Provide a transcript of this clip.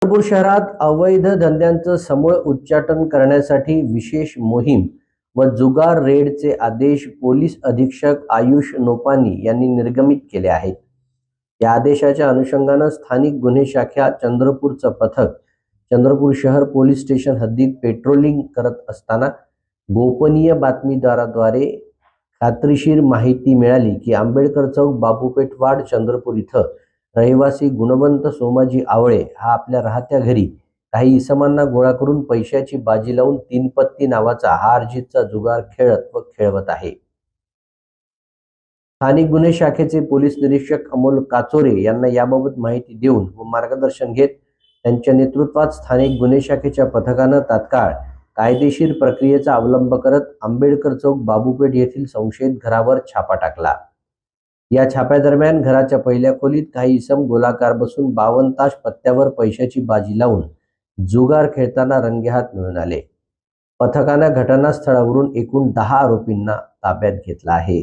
चंद्रपूर शहरात अवैध धंद्यांचं समूळ उच्चाटन करण्यासाठी विशेष मोहीम व जुगार रेडचे आदेश पोलीस अधीक्षक आयुष नोपानी यांनी निर्गमित केले आहेत। या आदेशाच्या अनुषंगानं स्थानिक गुन्हे शाखा चंद्रपूरचं पथक चंद्रपूर शहर पोलीस स्टेशन हद्दीत पेट्रोलिंग करत असताना गोपनीय बातमीदाराद्वारे खात्रीशीर माहिती मिळाली की आंबेडकर चौक, बापूपेठ वाड, चंद्रपूर इथं रहिवासी गुणवंत सोमाजी आवळे हा आपल्या राहत्या घरी काही इसमांना गोळा करून पैशाची बाजी लावून तीनपत्ती नावाचा हार जीतचा जुगार खेळत व खेळवत आहे। स्थानिक गुन्हे शाखेचे पोलीस निरीक्षक अमोल काचोरे यांना याबाबत माहिती देऊन व मार्गदर्शन घेत त्यांच्या नेतृत्वात स्थानिक गुन्हे शाखेच्या पथकानं तात्काळ कायदेशीर प्रक्रियेचा अवलंब करत आंबेडकर चौक, बाबूपेठ येथील संशयित घरावर छापा टाकला। या छाप्यादरम्यान घराच्या पहिल्या खोलीत काही इसम गोलाकार बसून 52 तास पत्त्यावर पैशाची बाजी लावून जुगार खेळताना रंगेहात मिळून आले। पथकानं घटनास्थळावरून एकूण 10 आरोपींना ताब्यात घेतला आहे।